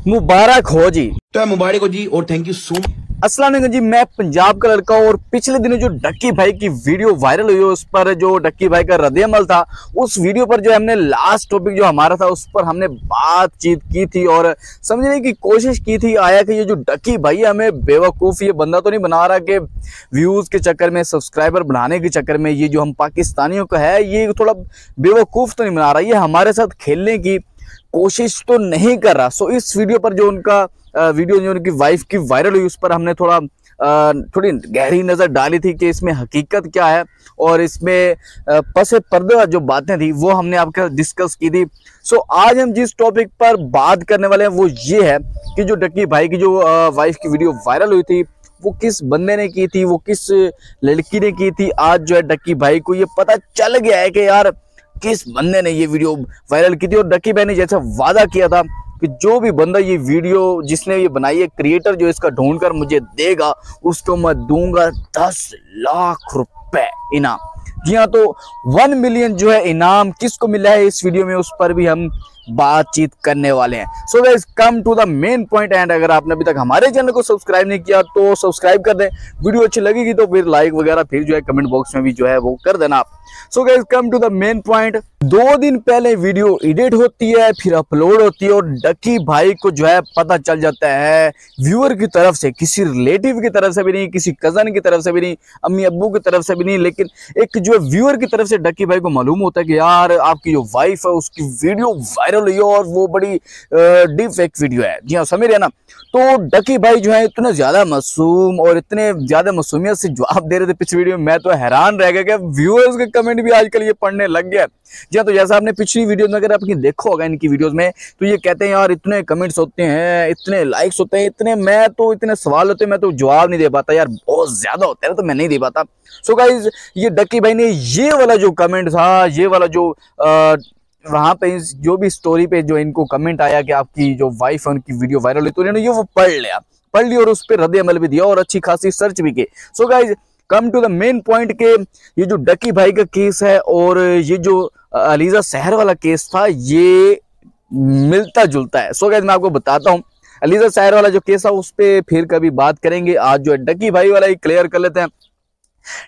मुबारक हो जी। तो मुबारक हो जी और थैंक यू सो मच। अस्सलाम वालेकुम जी, मैं पंजाब का लड़का और पिछले दिनों जो डक्की भाई की वीडियो वायरल हुई उस पर जो डक्की भाई का रद्द-ए-अमल था, उस वीडियो पर जो हमने लास्ट टॉपिक जो हमारा था उस पर हमने बातचीत की थी और समझने की कोशिश की थी। आया कि ये जो डक्की भाई है हमें बेवकूफ़ ये बंदा तो नहीं बना रहा कि व्यूज़ के चक्कर में, सब्सक्राइबर बढ़ाने के चक्कर में ये जो हम पाकिस्तानियों का है ये थोड़ा बेवकूफ़ तो नहीं बना रहा, ये हमारे साथ खेलने की कोशिश तो नहीं कर रहा। सो इस वीडियो पर जो उनका वीडियो जो उनकी वाइफ की वायरल हुई उस पर हमने थोड़ी गहरी नज़र डाली थी कि इसमें हकीकत क्या है और इसमें पसे पर्दा जो बातें थी वो हमने आपके डिस्कस की थी। सो आज हम जिस टॉपिक पर बात करने वाले हैं वो ये है कि जो डक्की भाई की जो वाइफ की वीडियो वायरल हुई थी वो किस बंदे ने की थी, वो किस लड़की ने की थी। आज जो है डक्की भाई को ये पता चल गया है कि यार किस बंदे ने ये वीडियो वायरल की थी। और डक्की भाई ने जैसा वादा किया था कि जो भी बंदा ये वीडियो जिसने ये बनाई है, क्रिएटर जो इसका ढूंढकर मुझे देगा उसको मैं दूंगा 10 लाख रुपए इनाम। जी हाँ, तो 1 मिलियन जो है इनाम किसको मिला है इस वीडियो में उस पर भी हम बातचीत करने वाले हैं। So guys come to the main point and अगर आपने अभी तक हमारे चैनल को सब्सक्राइब नहीं किया तो सब्सक्राइब कर दें। वीडियो अच्छी लगेगी तो फिर लाइक वगैरह फिर जो है कमेंट बॉक्स में भी जो है वो कर देना आप। So guys come to the main point. 2 दिन पहले वीडियो एडिट होती है फिर अपलोड होती है और डक्की भाई को जो है पता चल जाता है व्यूअर की तरफ से, किसी रिलेटिव की तरफ से भी नहीं, किसी कजन की तरफ से भी नहीं, अम्मी अब्बू की तरफ से भी नहीं, लेकिन एक जो व्यूअर की तरफ से डक्की भाई को मालूम होता है कि यार आपकी जो वाइफ है उसकी वीडियो वायरल हुई है और वो बड़ी डीप फेक वीडियो है। जी हाँ, समझ रहे ना। तो डक्की भाई जो है इतने ज्यादा मासूम और इतने ज्यादा मासूमियत से जवाब दे रहे थे पिछली वीडियो में, मैं तो हैरान रह गया कि व्यूअर्स के कमेंट भी आजकल ये पढ़ने लग गया। जी हाँ, तो जैसा आपने पिछली वीडियो में अगर आपने देखा होगा इनकी वीडियोस में तो ये कहते हैं यार इतने कमेंट्स होते हैं, इतने लाइक्स होते हैं, इतने सवाल होते हैं, मैं तो जवाब नहीं दे पाता यार, बहुत ज्यादा होते हैं तो मैं नहीं दे पाता। सो गाइस ये डक्की भाई ने ये वाला जो कमेंट था, ये वाला जो वहां पे जो भी स्टोरी पे जो इनको कमेंट आया कि आपकी जो वाइफ है उनकी वीडियो वायरल हुई, तो इन्होंने ये वो पढ़ ली और उस पर रद्द अमल भी दिया और अच्छी खासी सर्च भी की। So guys come to the main point के ये जो डक्की भाई का केस है और ये जो अलीजा सहर वाला केस था ये मिलता जुलता है। सो गाइस मैं आपको बताता हूँ अलीजा सहर वाला जो केस है उस पर फिर कभी बात करेंगे। आज जो है डक्की भाई वाला ही क्लियर कर लेते हैं।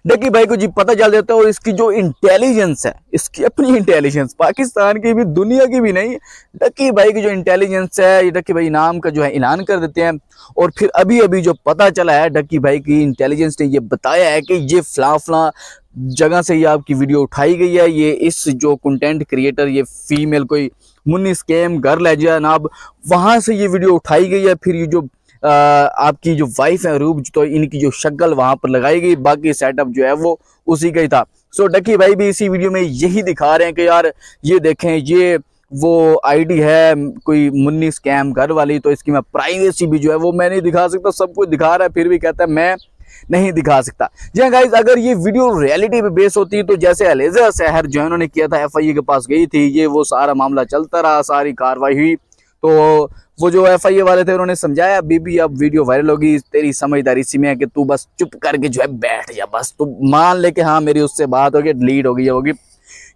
डक्की भाई को जी पता चल जाता है और इसकी जो इंटेलिजेंस है, इसकी अपनी इंटेलिजेंस, पाकिस्तान की भी दुनिया की भी नहीं, डक्की भाई की जो इंटेलिजेंस है ये डक्की भाई इनाम का जो है ऐलान कर देते हैं। और फिर अभी अभी जो पता चला है डक्की भाई की इंटेलिजेंस ने ये बताया है कि ये फला जगह से ये आपकी वीडियो उठाई गई है, ये इस जो कंटेंट क्रिएटर ये फीमेल कोई मुन्नी स्कैम घर ले जाए ना, अब वहां से ये वीडियो उठाई गई है। फिर ये जो आपकी जो वाइफ है रूप तो इनकी जो शक्ल वहां पर लगाई गई, बाकी सेटअप जो है वो उसी का ही था। सो डक्की भाई भी इसी वीडियो में यही दिखा रहे हैं कि यार ये देखें ये वो आईडी है कोई मुन्नी स्कैम घर वाली, तो इसकी मैं प्राइवेसी भी जो है वो मैं नहीं दिखा सकता, सब कुछ दिखा रहा है फिर भी कहता है मैं नहीं दिखा सकता। जी हाँ गाइस, अगर ये वीडियो रियलिटी पे बेस होती तो जैसे अलीजा सहर जो है उन्होंने किया था, एफआईए के पास गई थी, ये वो सारा मामला चलता रहा, सारी कार्रवाई हुई, तो वो जो एफआईए वाले थे उन्होंने समझाया बीबी अब वीडियो वायरल होगी, तेरी समझदारी इसी में है कि तू बस चुप करके जो है बैठ जा, बस तू मान ले कि हाँ मेरी उससे बात होगी, डिलीट होगी।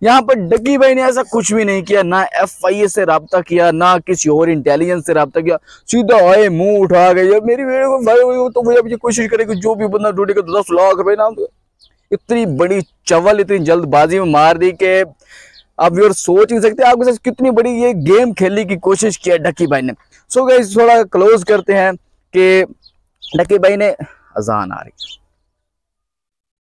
यहाँ पर डक्की भाई ने ऐसा कुछ भी नहीं किया, ना एफआईए से रब्ता किया, ना किसी और इंटेलिजेंस से रब्ता किया, सीधा आए मुंह उठा गए मेरी वीडियो को वायरल तो मुझे अब कोशिश करेगी जो भी बंदा ढूंढेगा तो 10 लाख रुपए नाम। इतनी बड़ी चवल इतनी जल्दबाजी में मार दी कि आप व्यूअर सोच नहीं सकते आपके साथ कितनी बड़ी ये गेम खेलने की कोशिश किया डक्की भाई ने। सो गाइस थोड़ा क्लोज करते हैं कि डक्की भाई ने अजान आ रही है।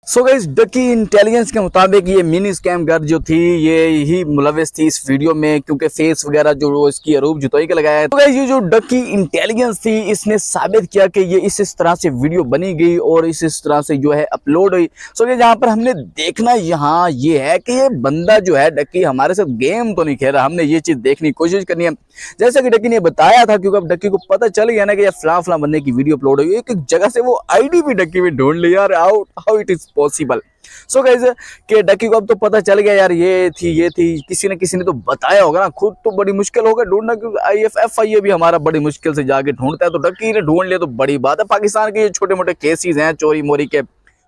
सो गाइस डक्की इंटेलिजेंस के मुताबिक ये मिनी स्कैम घर जो थी ये ही मुलविस थी इस वीडियो में, क्योंकि फेस वगैरह जो इसकी अरूब जुतोई का लगाया है। तो गाइस ये जो डक्की इंटेलिजेंस थी इसने साबित किया कि ये इस तरह से वीडियो बनी गई और इस तरह से जो है अपलोड हुई। सो गाइस यहाँ पर हमने देखना यहाँ ये है कि ये बंदा जो है डक्की हमारे साथ गेम तो नहीं खेल रहा, हमने ये चीज देखने की कोशिश करनी है। जैसा कि डक्की ने बताया था, क्योंकि अब डक्की को पता चल गया ना कि फला बंदे की वीडियो अपलोड हुई, एक जगह से वो आईडी भी डक्की में ढूंढ ली यार, how it is possible. So guys कि डक्की को अब तो पता चल गया यार ये थी किसी ने तो बताया होगा ना, खुद तो बड़ी मुश्किल होगा ढूंढना, क्योंकि एफआईए भी हमारा बड़ी मुश्किल से जाके ढूंढता है, तो डक्की ने ढूंढ लिया तो बड़ी बात है। पाकिस्तान के ये छोटे मोटे केसेस हैं चोरी मोरी के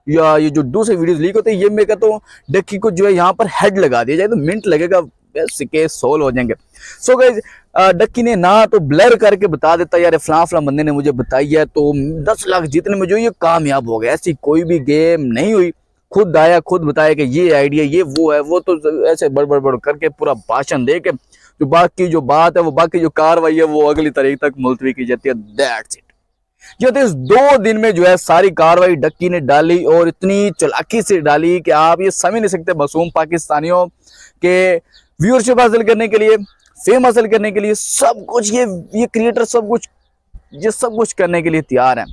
या ये जो दूसरे वीडियोस लीक होते हैं, ये मैं कहता हूँ डक्की को जो है यहाँ पर हेड लगा दिया जाए तो मिनट लगेगा, केस सोल्व हो जाएंगे। सो गाइस डक्की ने ना तो ब्लर करके बता देता यार फलां फलां बंदे ने मुझे बताई है तो 10 लाख जीतने में जो ये कामयाब हो गया। ऐसी कोई भी गेम नहीं हुई, खुद आया खुद बताया कि ये आइडिया ये वो है, वो तो ऐसे बड़ करके पूरा भाषण दे के जो बाकी जो बात है वो बाकी जो कार्रवाई है वो अगली तारीख तक मुलतवी की जाती है। That's it. जो इस 2 दिन में जो है सारी कार्रवाई डक्की ने डाली और इतनी चालाकी से डाली कि आप ये समझ नहीं सकते। मासूम पाकिस्तानियों के व्यूअरशिप हासिल करने के लिए, फेम हासिल करने के लिए सब कुछ ये क्रिएटर सब कुछ करने के लिए तैयार हैं।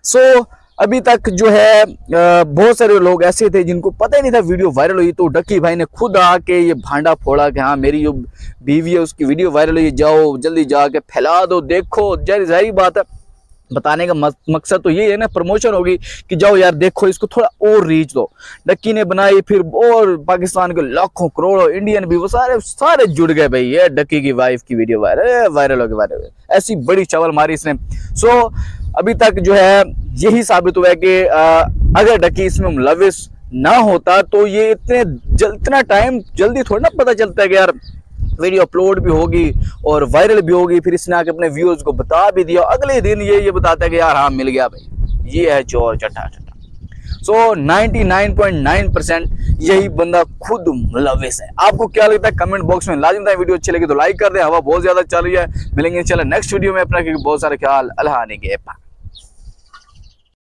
सो अभी तक जो है बहुत सारे लोग ऐसे थे जिनको पता ही नहीं था वीडियो वायरल हुई, तो डक्की भाई ने खुद आके ये भांडा फोड़ा कि हाँ मेरी जो बीवी है उसकी वीडियो वायरल हुई, जाओ जल्दी जाके फैला दो। देखो जाहिर बात है, बताने का मकसद तो ये है ना, प्रमोशन होगी कि जाओ यार देखो इसको थोड़ा और रीच दो। डक्की ने बनाई, फिर और पाकिस्तान के लाखों करोड़ों इंडियन भी वो सारे जुड़ गए भाई, ये डक्की की वाइफ की वीडियो वायरल हो गई, ऐसी बड़ी चवल मारी इसने। सो अभी तक जो है यही साबित हुआ है कि अगर डक्की इसमें मुलविस ना होता तो ये इतना टाइम जल्दी थोड़ा ना पता चलता है कि यार वीडियो अपलोड भी होगी और वायरल भी होगी। फिर इसने आके अपने व्यूअर्स को बता भी दिया, अगले दिन ये बताता है कि यार हाँ मिल गया भाई, ये है चोर चट्टा। सो 99.9% यही बंदा खुद मुलविस है। आपको क्या लगता है कमेंट बॉक्स में लाजिम बताएं। वीडियो अच्छी लगी तो लाइक कर दें। हवा बहुत ज्यादा चल रही है, मिलेंगे इंशाल्लाह नेक्स्ट वीडियो में। अपना बहुत सारे ख्याल, अल्लाह ने के पास।